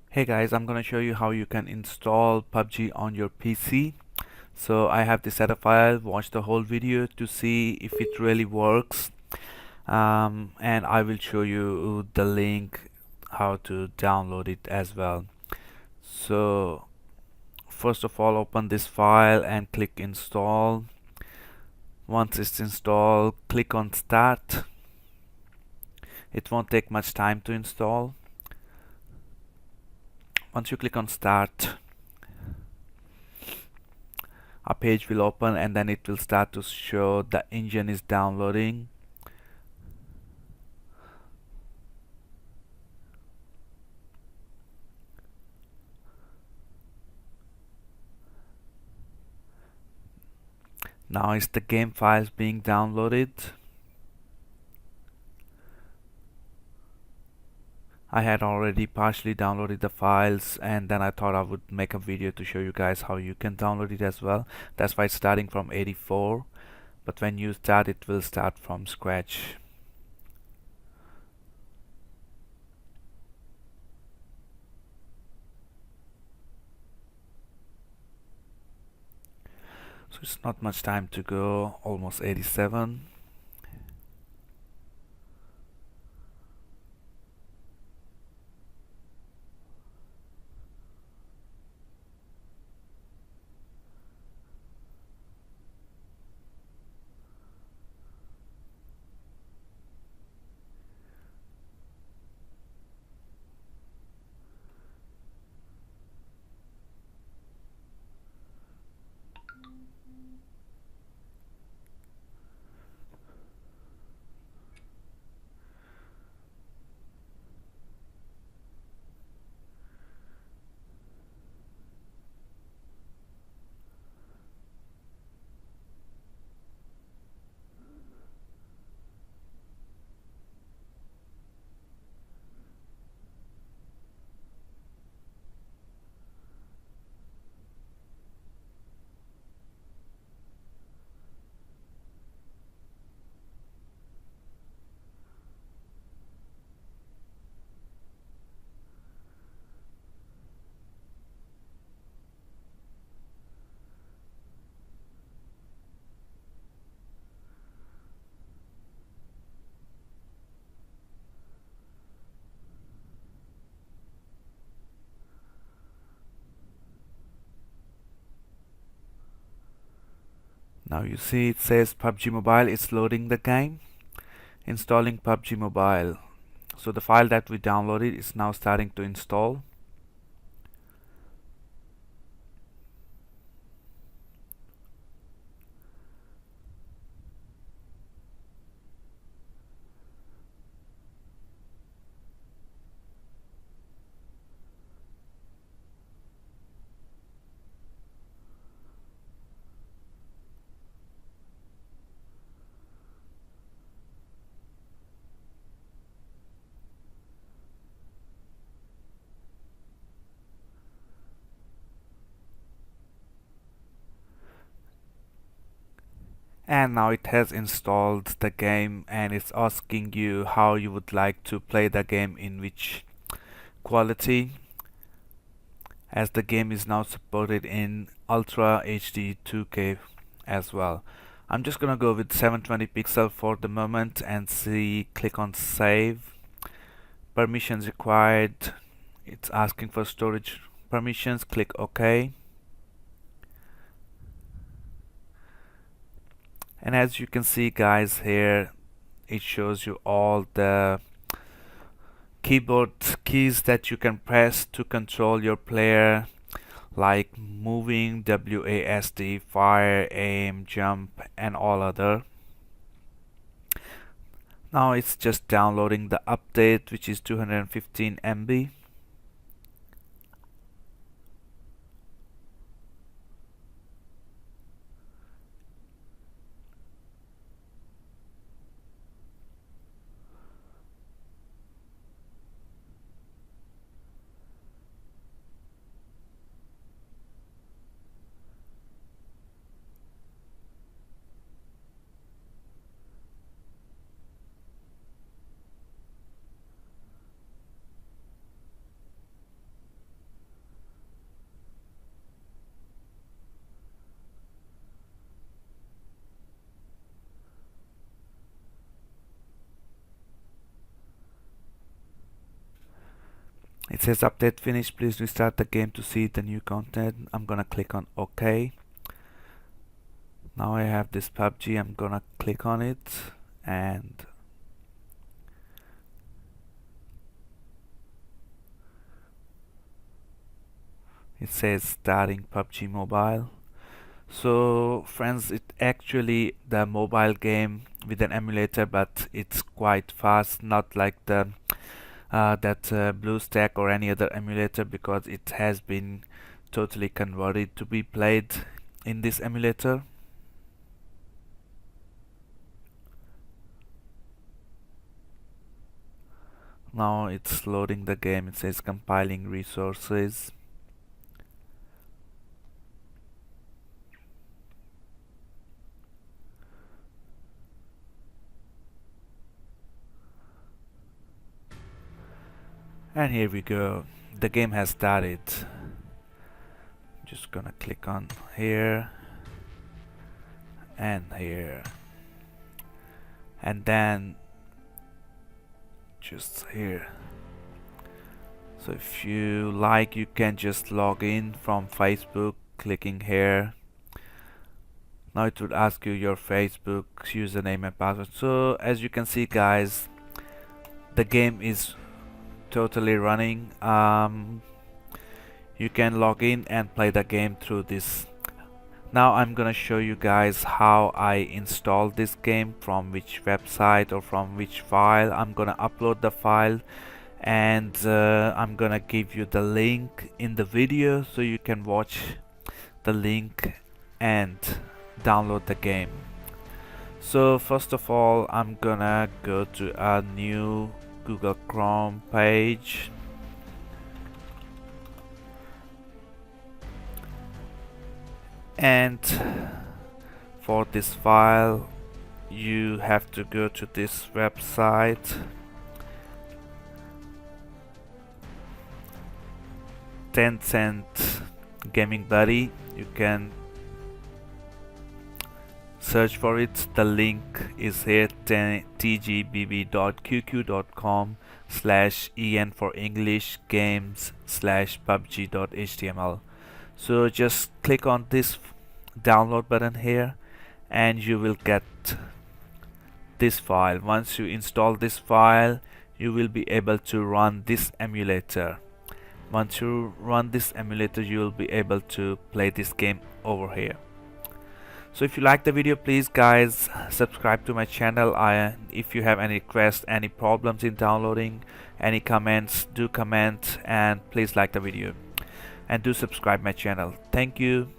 Hey guys, I'm gonna show you how you can install PUBG on your PC. So I have the setup file, watch the whole video to see if it really works. And I will show you the link how to download it as well. So first of all, open this file and click install. Once it's installed, click on start. It won't take much time to install. Once you click on start, a page will open and then it will start to show the engine is downloading. Now is the game files being downloaded. I had already partially downloaded the files and then I thought I would make a video to show you guys how you can download it as well. That's why it's starting from 84, but when you start it will start from scratch. So it's not much time to go, almost 87. Now you see it says PUBG Mobile. It's loading the game, installing PUBG Mobile. So the file that we downloaded is now starting to install. And now it has installed the game and it's asking you how you would like to play the game, in which quality, as the game is now supported in Ultra HD 2K as well. I'm just gonna go with 720 pixel for the moment and see. Click on save. Permissions required. It's asking for storage permissions. Click OK. And as you can see guys, here it shows you all the keyboard keys that you can press to control your player, like moving, WASD, fire, aim, jump, and all other. Now it's just downloading the update, which is 215 MB. It says update finished, please restart the game to see the new content. I'm gonna click on OK. Now I have this PUBG, I'm gonna click on it, and it says starting PUBG Mobile. So friends, it actually the mobile game with an emulator, but it's quite fast, not like the BlueStack or any other emulator, because it has been totally converted to be played in this emulator. Now it's loading the game. It says compiling resources. And here we go. The game has started. Just gonna click on here and here, and then just here. So if you like, you can just log in from Facebook, clicking here. Now it would ask you your Facebook username and password. So as you can see guys, the game is totally running. You can log in and play the game through this. Now I'm gonna show you guys how I install this game, from which website or from which file. I'm gonna upload the file, and I'm gonna give you the link in the video so you can watch the link and download the game. So first of all, I'm gonna go to a new Google Chrome page, and for this file you have to go to this website, Tencent Gaming Buddy. You can search for it. The link is here, tgbb.qq.com/en for English games/pubg.html. So just click on this download button here, and you will get this file. Once you install this file, you will be able to run this emulator. Once you run this emulator, you will be able to play this game over here. So if you like the video, please guys subscribe to my channel. If you have any requests, any problems in downloading, any comments, do comment, and please like the video and do subscribe my channel. Thank you.